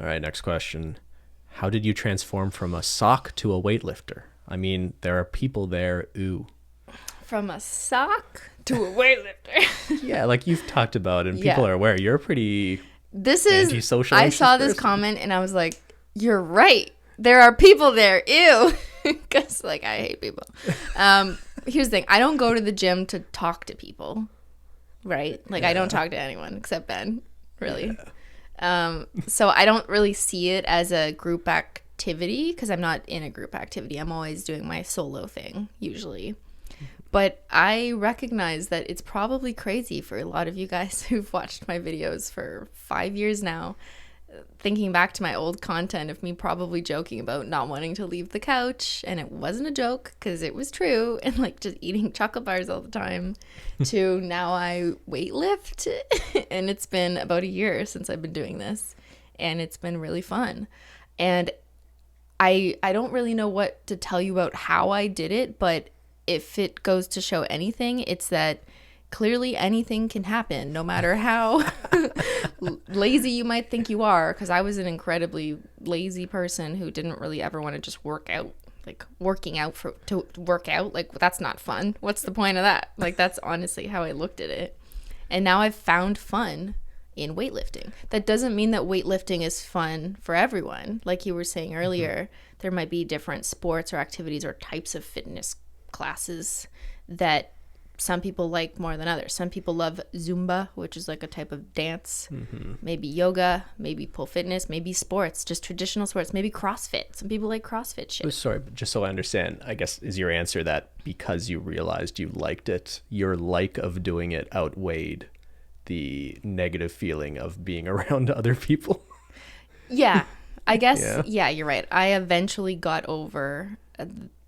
All right, next question. How did you transform from a sock to a weightlifter? I mean, there are people there, ooh. From a sock to a weightlifter. Yeah, like you've talked about, and people are aware you're a pretty antisocial. I saw this comment and I was like, you're right. There are people there. Ew. Because, like, I hate people. Here's the thing. I don't go to the gym to talk to people, right? Like, I don't talk to anyone except Ben, really. Yeah. So I don't really see it as a group activity because I'm not in a group activity. I'm always doing my solo thing, usually. But I recognize that it's probably crazy for a lot of you guys who've watched my videos for 5 years now, thinking back to my old content of me probably joking about not wanting to leave the couch, and it wasn't a joke because it was true, and like just eating chocolate bars all the time, to now I weightlift, and it's been about a year since I've been doing this, and it's been really fun. And I don't really know what to tell you about how I did it, but if it goes to show anything, it's that clearly anything can happen, no matter how lazy you might think you are, because I was an incredibly lazy person who didn't really ever want to just work out. Like, working out to work out, like, that's not fun. What's the point of that? Like, that's honestly how I looked at it. And now I've found fun in weightlifting. That doesn't mean that weightlifting is fun for everyone. Like you were saying earlier, there might be different sports or activities or types of fitness classes that some people like more than others. Some people love Zumba, which is like a type of dance. Maybe yoga, maybe pole fitness, maybe sports, just traditional sports, maybe CrossFit. Some people like CrossFit shit. Oh, sorry, but just so I understand, I guess, is your answer that because you realized you liked it, your like of doing it outweighed the negative feeling of being around other people? Yeah, I guess, yeah, you're right. I eventually got over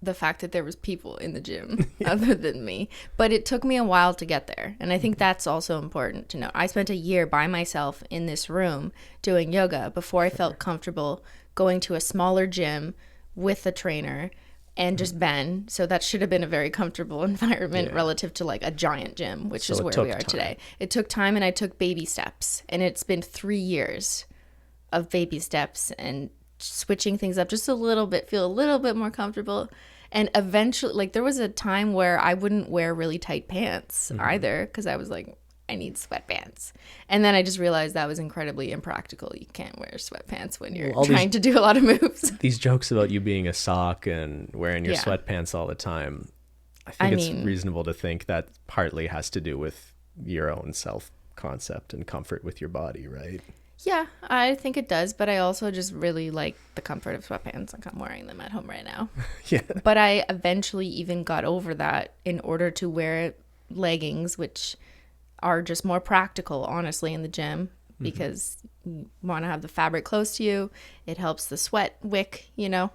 the fact that there was people in the gym other than me, but it took me a while to get there. And I think that's also important to know. I spent a year by myself in this room doing yoga before I felt comfortable going to a smaller gym with a trainer and just Ben. So that should have been a very comfortable environment relative to like a giant gym, which is where we are today. It took time, and I took baby steps, and it's been 3 years of baby steps and switching things up just a little bit, feel a little bit more comfortable. And eventually, like, there was a time where I wouldn't wear really tight pants either, because I was like, I need sweatpants. And then I just realized that was incredibly impractical. You can't wear sweatpants when you're trying to do a lot of moves. These jokes about you being a sock and wearing your sweatpants all the time, I think it's reasonable to think that partly has to do with your own self-concept and comfort with your body, right? Yeah, I think it does, but I also just really like the comfort of sweatpants. Like, I'm wearing them at home right now. Yeah. But I eventually even got over that in order to wear leggings, which are just more practical, honestly, in the gym, because you want to have the fabric close to you. It helps the sweat wick, you know?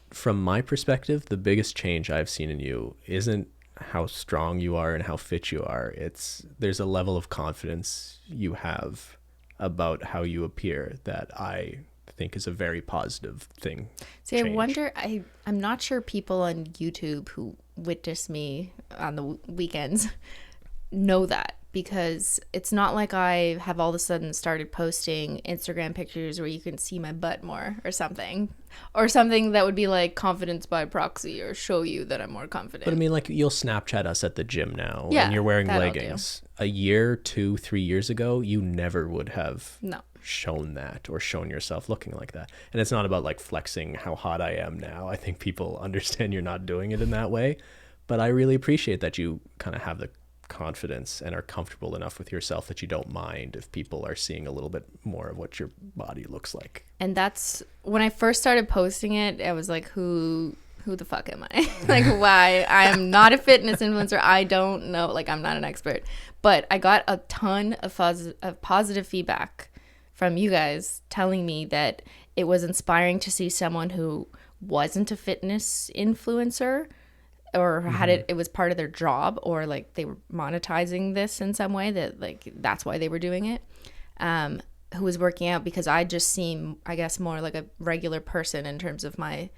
From my perspective, the biggest change I've seen in you isn't how strong you are and how fit you are. There's a level of confidence you have about how you appear that I think is a very positive thing. See, change. I wonder, I'm not sure people on YouTube who witness me on the weekends know that, because it's not like I have all of a sudden started posting Instagram pictures where you can see my butt more or something that would be like confidence by proxy or show you that I'm more confident. But I mean, like, you'll Snapchat us at the gym now and you're wearing leggings. A year, 2, 3 years ago, you never would have shown that or shown yourself looking like that. And it's not about like flexing how hot I am now. I think people understand you're not doing it in that way, but I really appreciate that you kind of have the confidence and are comfortable enough with yourself that you don't mind if people are seeing a little bit more of what your body looks like. And that's when I first started posting it, I was like, who the fuck am I? Like, why? I'm not a fitness influencer. I don't know. Like, I'm not an expert. But I got a ton of positive feedback from you guys telling me that it was inspiring to see someone who wasn't a fitness influencer or had it was part of their job, or like they were monetizing this in some way, that like that's why they were doing it, who was working out, because I just seem, I guess, more like a regular person in terms of my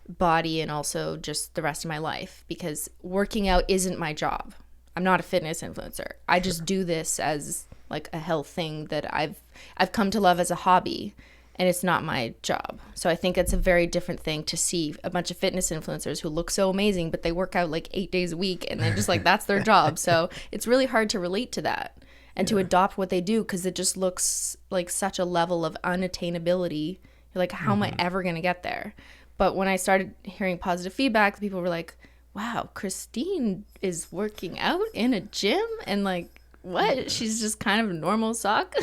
body and also just the rest of my life, because working out isn't my job. I'm not a fitness influencer. I just do this as like a health thing that I've come to love as a hobby, and it's not my job. So I think it's a very different thing to see a bunch of fitness influencers who look so amazing, but they work out like 8 days a week, and they're just like, that's their job. So it's really hard to relate to that and to adopt what they do, because it just looks like such a level of unattainability. You're like, how am I ever going to get there? But when I started hearing positive feedback, people were like, wow, Cristine is working out in a gym, and like, what? She's just kind of a normal sock.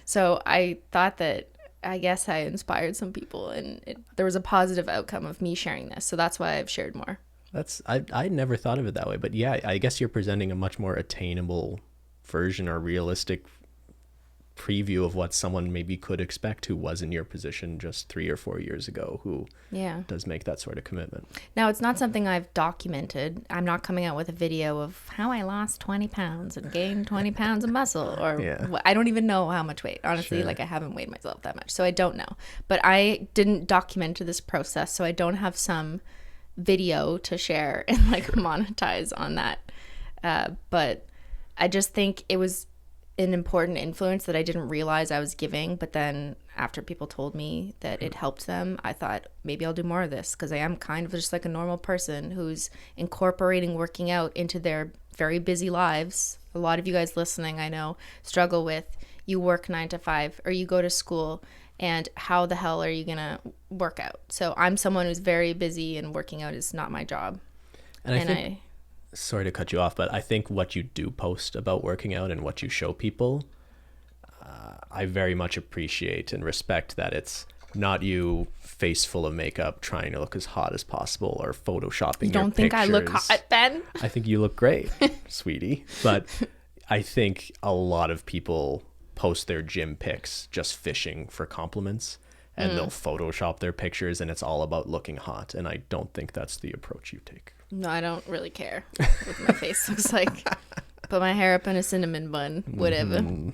So I thought that, I guess I inspired some people, and there was a positive outcome of me sharing this. So that's why I've shared more. I never thought of it that way, but yeah, I guess you're presenting a much more attainable version or realistic preview of what someone maybe could expect who was in your position just 3 or 4 years ago, who does make that sort of commitment. Now, it's not something I've documented. I'm not coming out with a video of how I lost 20 pounds and gained 20 pounds of muscle, or I don't even know how much weight. Honestly, like I haven't weighed myself that much, so I don't know. But I didn't document this process, so I don't have some video to share and like monetize on that. But I just think it was an important influence that I didn't realize I was giving, but then after people told me that it helped them, I thought maybe I'll do more of this, because I am kind of just like a normal person who's incorporating working out into their very busy lives. A lot of you guys listening, I know, struggle with, you work 9 to 5 or you go to school, and how the hell are you gonna work out? So I'm someone who's very busy, and working out is not my job. And I think, sorry to cut you off, but I think what you do post about working out and what you show people, I very much appreciate and respect that it's not you face full of makeup trying to look as hot as possible or photoshopping your pictures. You don't think I look hot, Ben? I think you look great, sweetie. But I think a lot of people post their gym pics just fishing for compliments, and they'll Photoshop their pictures, and it's all about looking hot. And I don't think that's the approach you take. No, I don't really care what my face looks like. Put my hair up in a cinnamon bun, whatever.